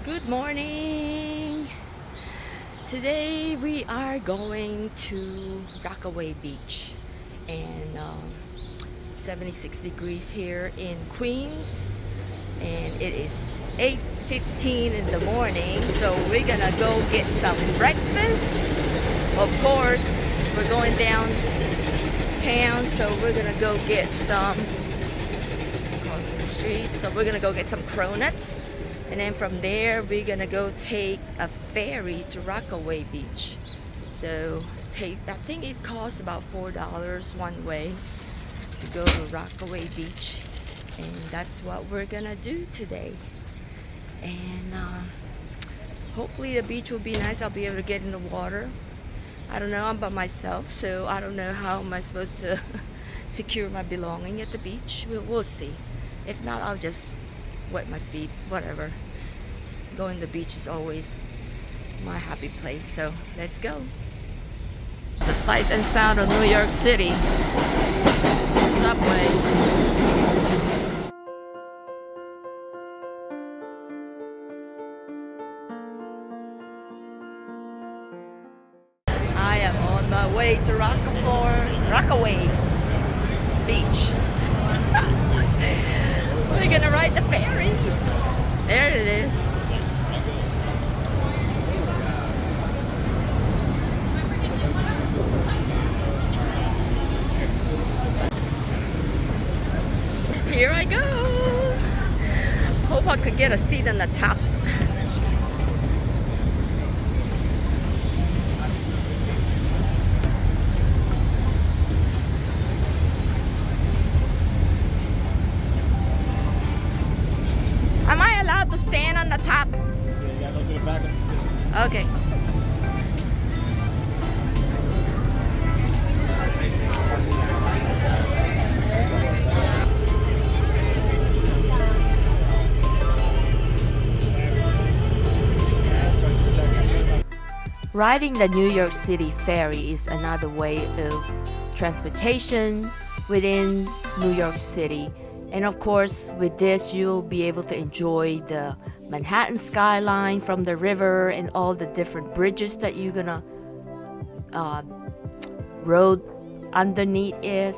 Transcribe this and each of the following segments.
Good morning! Today we are going to Rockaway Beach and 76 degrees here in Queens, and it is 8:15 in the morning, so we're gonna go get some breakfast. Of course, we're going downtown, so we're gonna go get some across the street, so we're gonna go get some cronuts. And then from there, we're gonna go take a ferry to Rockaway Beach. So I think it costs about $4 one way to go to Rockaway Beach, and that's what we're gonna do today. And hopefully the beach will be nice. I'll be able to get in the water. I don't know. I'm by myself, so I don't know how am I supposed to secure my belonging at the beach. We'll see. If not, I'll just wet my feet, whatever. Going to the beach is always my happy place, so let's go. It's the sight and sound of New York City. Subway. I am on my way to Rockaway Beach. We're gonna ride the ferry. There it is. Here I go. Hope I could get a seat on the top. Am I allowed to stand on the top? Yeah, you gotta look at the back of the stairs. Okay. Riding the New York City ferry is another way of transportation within New York City. And of course, with this, you'll be able to enjoy the Manhattan skyline from the river and all the different bridges that you're gonna road underneath it.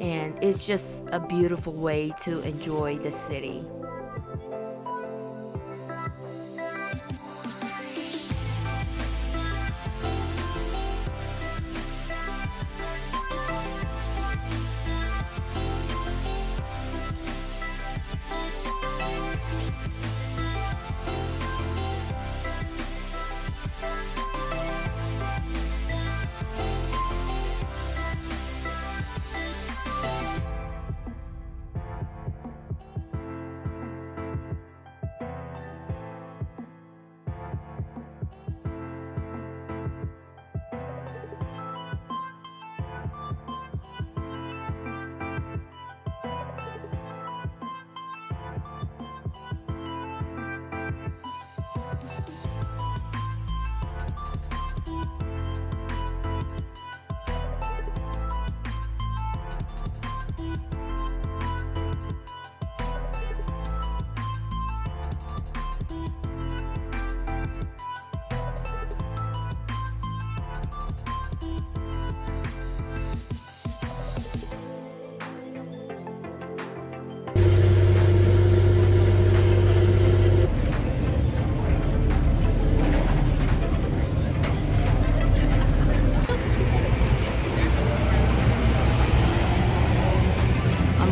And it's just a beautiful way to enjoy the city.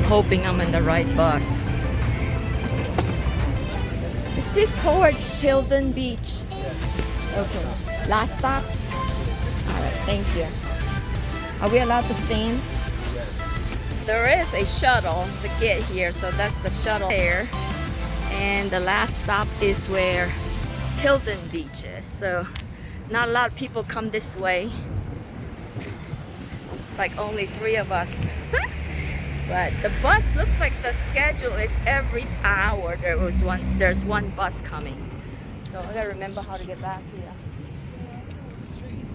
Hoping I'm in the right bus. Is this towards Tilden Beach? Okay. Last stop? Alright, thank you. Are we allowed to stand? There is a shuttle to get here, so that's the shuttle there. And the last stop is where Tilden Beach is. So not a lot of people come this way. Like only 3 of us. But the bus looks like the schedule is every hour. There's one bus coming. So I gotta remember how to get back here.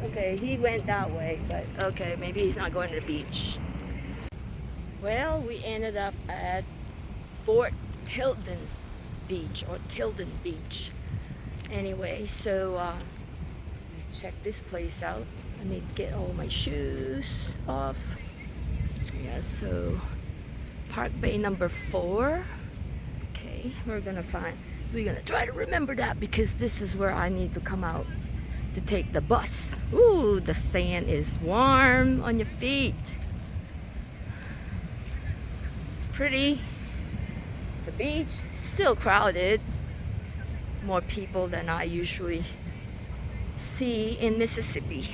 Okay, he went that way, but okay, maybe he's not going to the beach. Well, we ended up at Fort Tilden Beach or Tilden Beach. Anyway, so check this place out. Let me get all my shoes off. Yeah, so Park Bay number 4. Okay, we're gonna try to remember that because this is where I need to come out to take the bus. Ooh, the sand is warm on your feet. It's pretty. The beach still crowded. More people than I usually see in Mississippi.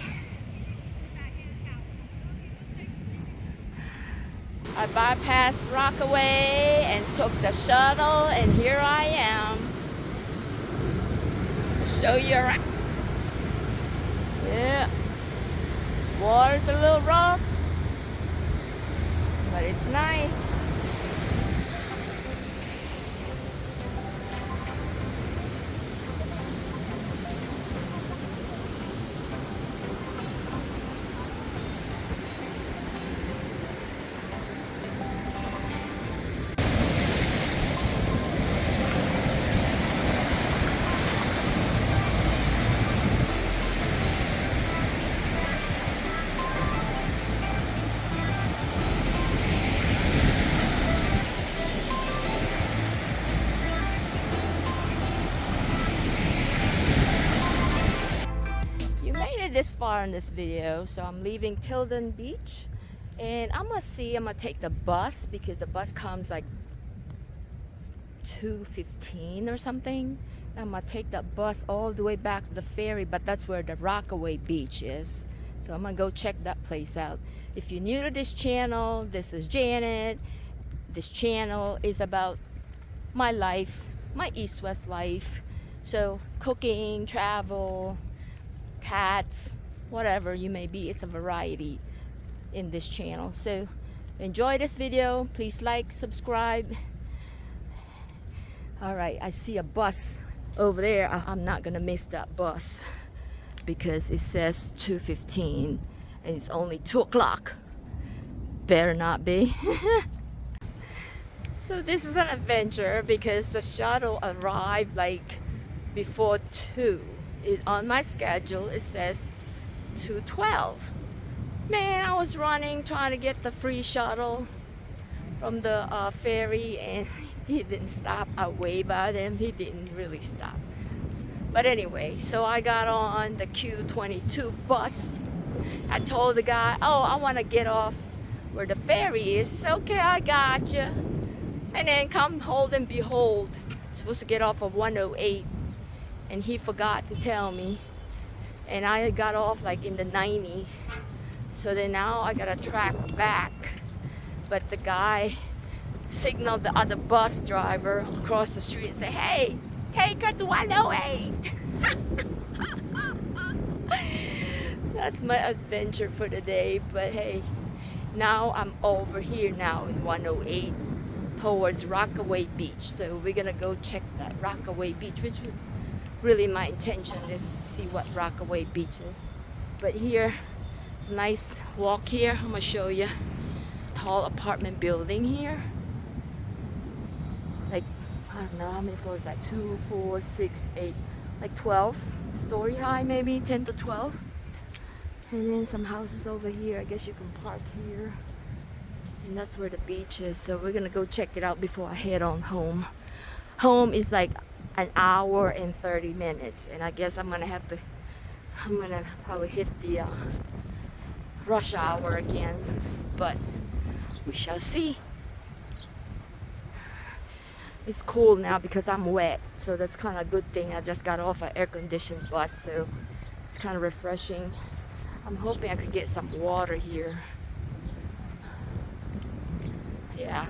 I bypassed Rockaway and took the shuttle, and here I am. I'll show you around. Yeah, water's a little rough, but it's nice. This far in this video, so I'm leaving Tilden Beach, and I'm gonna take the bus because the bus comes like 2:15 or something. I'm gonna take that bus all the way back to the ferry, but that's where the Rockaway Beach is, so I'm gonna go check that place out. If you're new to this channel, this is Janet. This channel is about my life, my East West life, so cooking, travel, cats, whatever you may be. It's a variety in this channel, so enjoy this video. Please like, subscribe. All right, I see a bus over there. I'm not gonna miss that bus because it says 2:15 and it's only 2 o'clock. Better not be. So this is an adventure because the shuttle arrived like before 2. On my schedule it says 2:12. Man, I was running trying to get the free shuttle from the ferry, and he didn't stop. I waved at him, he didn't really stop. But anyway, so I got on the Q22 bus. I told the guy, oh, I want to get off where the ferry is. He said, okay, I got you. And then come hold and behold, supposed to get off of 108. And he forgot to tell me, and I got off like in the 90. So then now I gotta track back, but the guy signaled the other bus driver across the street and said, hey, take her to 108. That's my adventure for the day. But hey, now I'm over here now in 108 towards Rockaway Beach, so we're gonna go check that Rockaway Beach, which was really my intention is to see what Rockaway Beach is. But here, it's a nice walk here. I'm gonna show you. Tall apartment building here. Like, I don't know how many floors is that? 2, 4, 6, 8, like 12 story high, maybe 10 to 12. And then some houses over here. I guess you can park here. And that's where the beach is. So we're gonna go check it out before I head on home. Home is like an hour and 30 minutes, and I guess I'm gonna probably hit the rush hour again, but we shall see. It's cool now because I'm wet, so that's kind of a good thing. I just got off an air-conditioned bus, so it's kind of refreshing. I'm hoping I could get some water here. Yeah,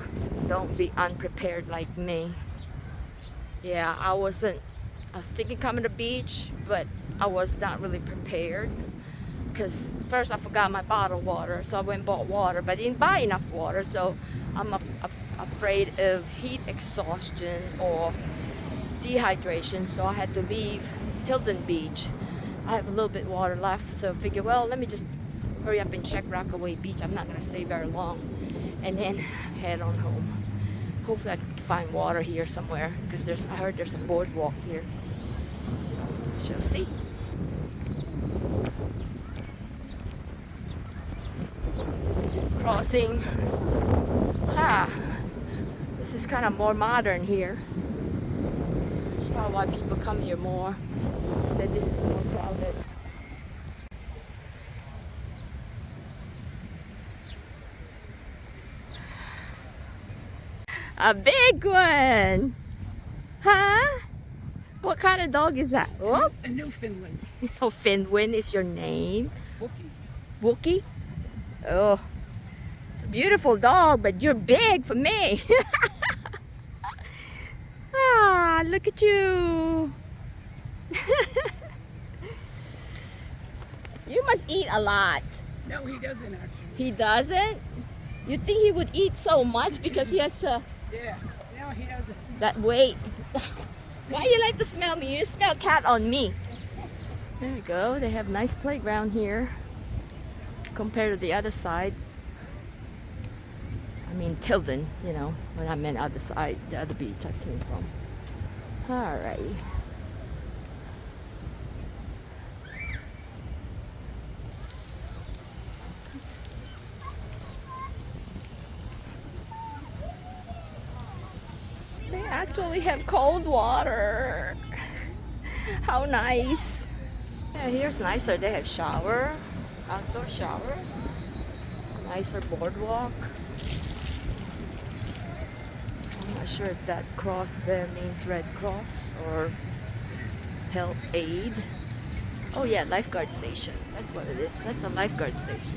don't be unprepared like me. Yeah, I was thinking coming to the beach, but I was not really prepared because first I forgot my bottled water, so I went and bought water, but I didn't buy enough water, so I'm afraid of heat exhaustion or dehydration, so I had to leave Tilden Beach. I have a little bit of water left, so I figured, well, let me just hurry up and check Rockaway Beach. I'm not going to stay very long, and then head on home. Hopefully I can find water here somewhere, because I heard there's a boardwalk here. We shall see. Crossing. This is kind of more modern here. That's probably why people come here more. Said this is more crowded. A big one! Huh? What kind of dog is that? Oh, A Newfoundland. oh, Finwin is your name. Wookie. Wookie? Oh, it's a beautiful dog, but you're big for me. Ah, look at you. You must eat a lot. No, he doesn't actually. He doesn't? You think he would eat so much because he has Yeah, no, he doesn't. that weight? Why you like to smell me? You smell cat on me. There you go. They have nice playground here compared to the other side. I mean Tilden, you know, when I meant other side, the other beach I came from. Alrighty. They actually have cold water. How nice. Yeah, here's nicer. They have shower, outdoor shower. Nicer boardwalk. I'm not sure if that cross there means Red Cross or Help Aid. Oh yeah, lifeguard station. That's what it is. That's a lifeguard station.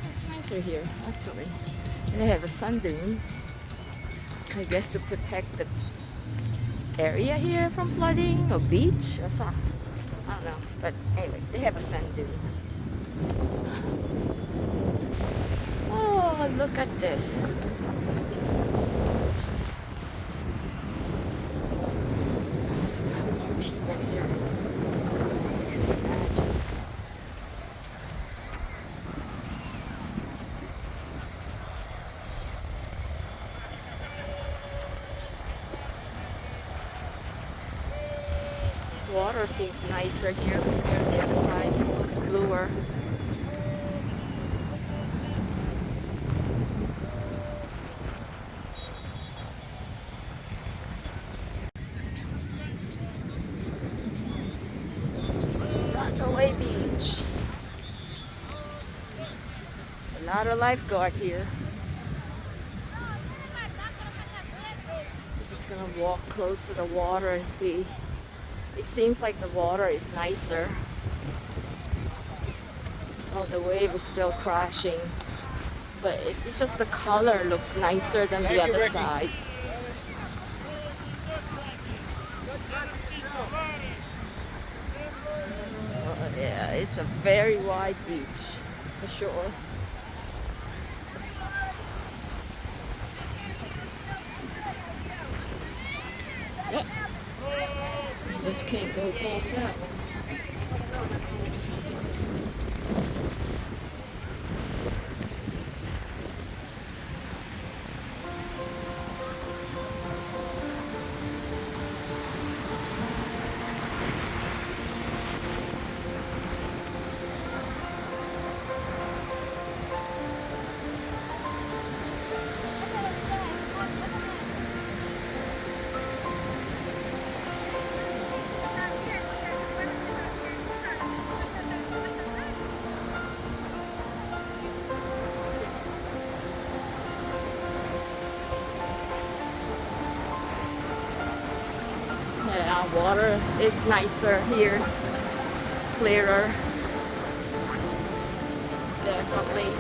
It's nicer here, actually. And they have a sun dune. I guess to protect the area here from flooding or beach or something. I don't know. But anyway, they have a sand dune. Oh, look at this. There's more people here. I couldn't imagine. Water seems nicer here compared to the other side. It looks bluer. Rockaway Beach. A lot of lifeguard here. I'm just gonna walk close to the water and see. It seems like the water is nicer. Oh, the wave is still crashing. But it's just the color looks nicer than the other side. Oh, yeah, it's a very wide beach, for sure. Yep. Just can't go past that one. Yeah, water is nicer here, clearer. Definitely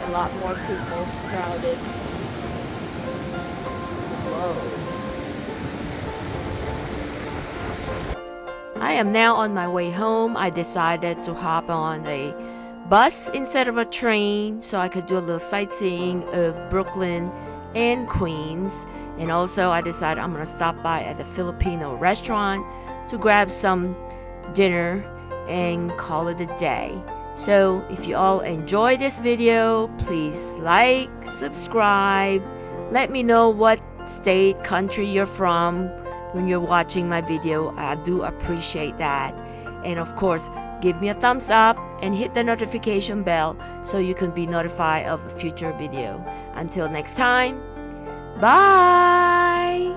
a lot more people crowded. Whoa. I am now on my way home. I decided to hop on a bus instead of a train so I could do a little sightseeing of Brooklyn and Queens. And also I decided I'm gonna stop by at the Filipino restaurant to grab some dinner and call it a day. So if you all enjoy this video, please like, subscribe, let me know what state, country you're from, when you're watching my video. I do appreciate that. And of course, give me a thumbs up and hit the notification bell so you can be notified of a future video. Until next time, bye!